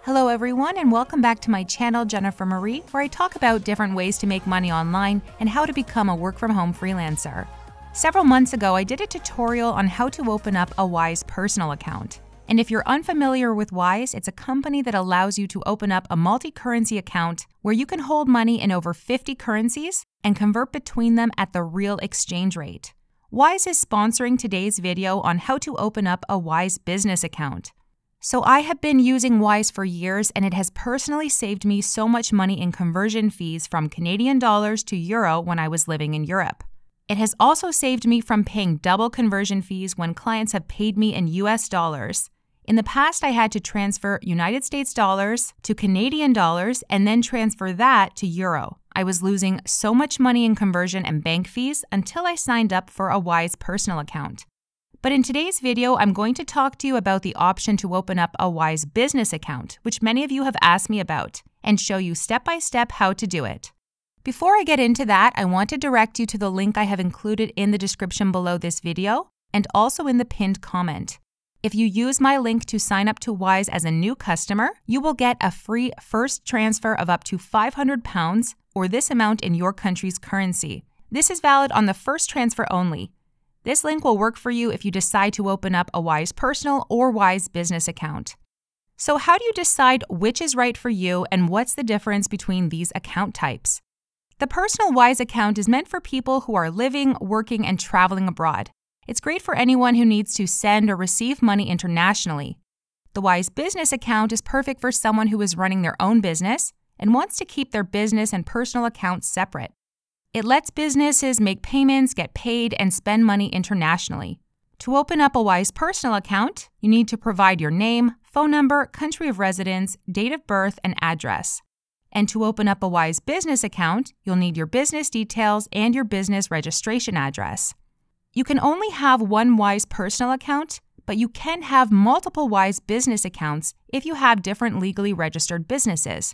Hello everyone, and welcome back to my channel, Jennifer Marie, where I talk about different ways to make money online and how to become a work-from-home freelancer. Several months ago, I did a tutorial on how to open up a Wise personal account. And if you're unfamiliar with Wise, it's a company that allows you to open up a multi-currency account where you can hold money in over 50 currencies and convert between them at the real exchange rate. Wise is sponsoring today's video on how to open up a Wise business account. So I have been using Wise for years, and it has personally saved me so much money in conversion fees from Canadian dollars to euro when I was living in Europe. It has also saved me from paying double conversion fees when clients have paid me in US dollars. In the past, I had to transfer United States dollars to Canadian dollars and then transfer that to euro. I was losing so much money in conversion and bank fees until I signed up for a Wise personal account. But in today's video, I'm going to talk to you about the option to open up a Wise business account, which many of you have asked me about, and show you step-by-step how to do it. Before I get into that, I want to direct you to the link I have included in the description below this video and also in the pinned comment. If you use my link to sign up to Wise as a new customer, you will get a free first transfer of up to £500 or this amount in your country's currency. This is valid on the first transfer only. This link will work for you if you decide to open up a Wise personal or Wise business account. So how do you decide which is right for you and what's the difference between these account types? The personal Wise account is meant for people who are living, working, and traveling abroad. It's great for anyone who needs to send or receive money internationally. The Wise business account is perfect for someone who is running their own business and wants to keep their business and personal accounts separate. It lets businesses make payments, get paid, and spend money internationally. To open up a Wise personal account, you need to provide your name, phone number, country of residence, date of birth, and address. And to open up a Wise business account, you'll need your business details and your business registration address. You can only have one Wise personal account, but you can have multiple Wise business accounts if you have different legally registered businesses.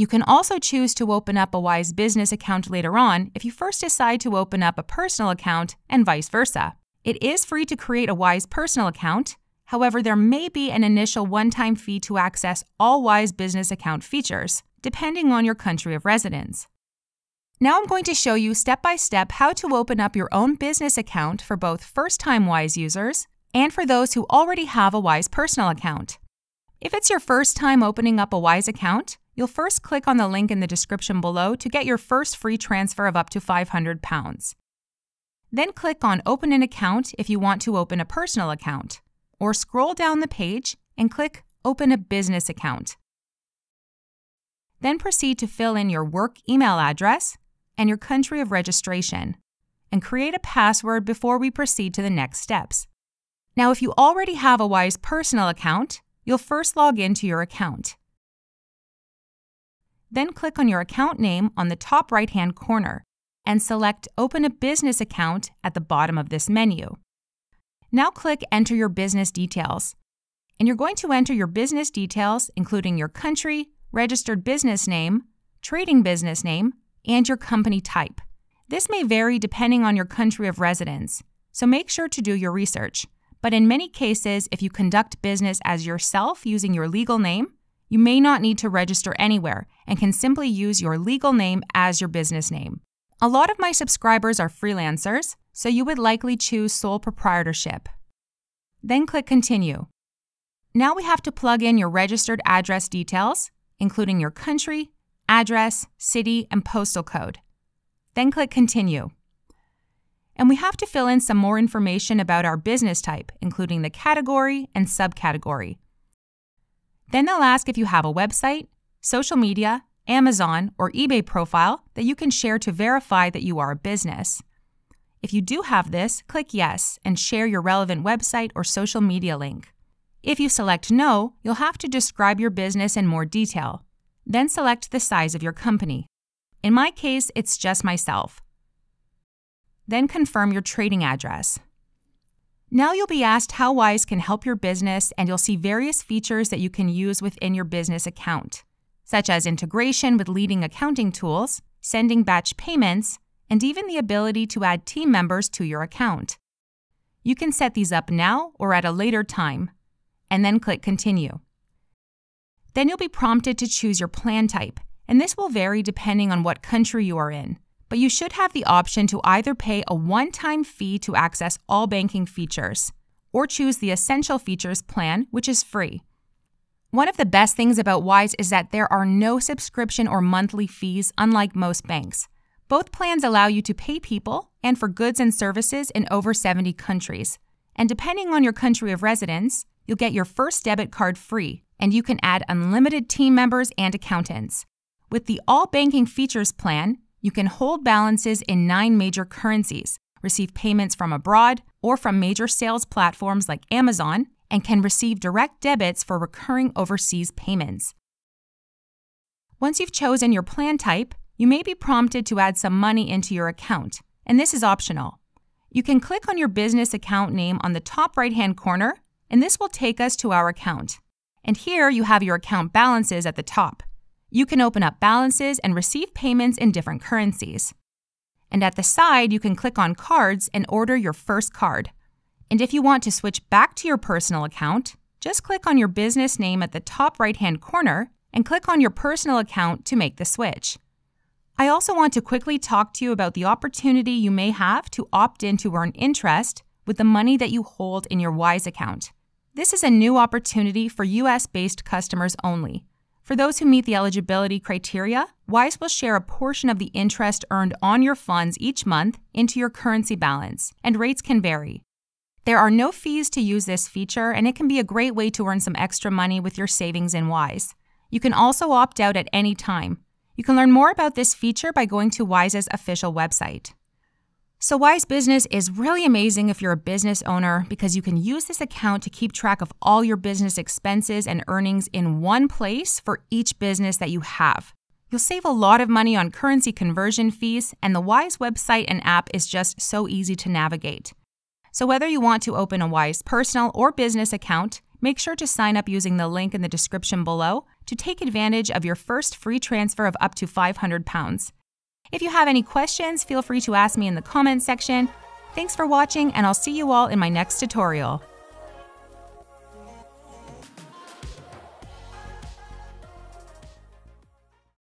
You can also choose to open up a Wise business account later on if you first decide to open up a personal account and vice versa. It is free to create a Wise personal account. However, there may be an initial one-time fee to access all Wise business account features, depending on your country of residence. Now I'm going to show you step-by-step how to open up your own business account for both first-time Wise users and for those who already have a Wise personal account. If it's your first time opening up a Wise account, you'll first click on the link in the description below to get your first free transfer of up to £500. Then click on Open an Account if you want to open a personal account, or scroll down the page and click Open a Business Account. Then proceed to fill in your work email address and your country of registration, and create a password before we proceed to the next steps. Now, if you already have a Wise personal account, you'll first log into your account. Then click on your account name on the top right-hand corner and select Open a Business Account at the bottom of this menu. Now click Enter your business details, and you're going to enter your business details including your country, registered business name, trading business name, and your company type. This may vary depending on your country of residence, so make sure to do your research. But in many cases, if you conduct business as yourself using your legal name, you may not need to register anywhere and can simply use your legal name as your business name. A lot of my subscribers are freelancers, so you would likely choose sole proprietorship. Then click Continue. Now we have to plug in your registered address details, including your country, address, city, and postal code. Then click Continue. And we have to fill in some more information about our business type, including the category and subcategory. Then they'll ask if you have a website, social media, Amazon, or eBay profile that you can share to verify that you are a business. If you do have this, click Yes and share your relevant website or social media link. If you select No, you'll have to describe your business in more detail. Then select the size of your company. In my case, it's just myself. Then confirm your trading address. Now you'll be asked how Wise can help your business, and you'll see various features that you can use within your business account, such as integration with leading accounting tools, sending batch payments, and even the ability to add team members to your account. You can set these up now or at a later time, and then click Continue. Then you'll be prompted to choose your plan type, and this will vary depending on what country you are in. But you should have the option to either pay a one-time fee to access all banking features, or choose the Essential Features plan, which is free. One of the best things about Wise is that there are no subscription or monthly fees, unlike most banks. Both plans allow you to pay people and for goods and services in over 70 countries. And depending on your country of residence, you'll get your first debit card free, and you can add unlimited team members and accountants. With the All Banking Features plan, you can hold balances in 9 major currencies, receive payments from abroad or from major sales platforms like Amazon, and can receive direct debits for recurring overseas payments. Once you've chosen your plan type, you may be prompted to add some money into your account, and this is optional. You can click on your business account name on the top right-hand corner, and this will take us to our account. And here you have your account balances at the top. You can open up balances and receive payments in different currencies. And at the side, you can click on Cards and order your first card. And if you want to switch back to your personal account, just click on your business name at the top right-hand corner and click on your personal account to make the switch. I also want to quickly talk to you about the opportunity you may have to opt in to earn interest with the money that you hold in your Wise account. This is a new opportunity for US-based customers only. For those who meet the eligibility criteria, Wise will share a portion of the interest earned on your funds each month into your currency balance, and rates can vary. There are no fees to use this feature, and it can be a great way to earn some extra money with your savings in Wise. You can also opt out at any time. You can learn more about this feature by going to Wise's official website. So Wise Business is really amazing if you're a business owner because you can use this account to keep track of all your business expenses and earnings in one place for each business that you have. You'll save a lot of money on currency conversion fees, and the Wise website and app is just so easy to navigate. So whether you want to open a Wise personal or business account, make sure to sign up using the link in the description below to take advantage of your first free transfer of up to £500. If you have any questions, feel free to ask me in the comments section. Thanks for watching, and I'll see you all in my next tutorial.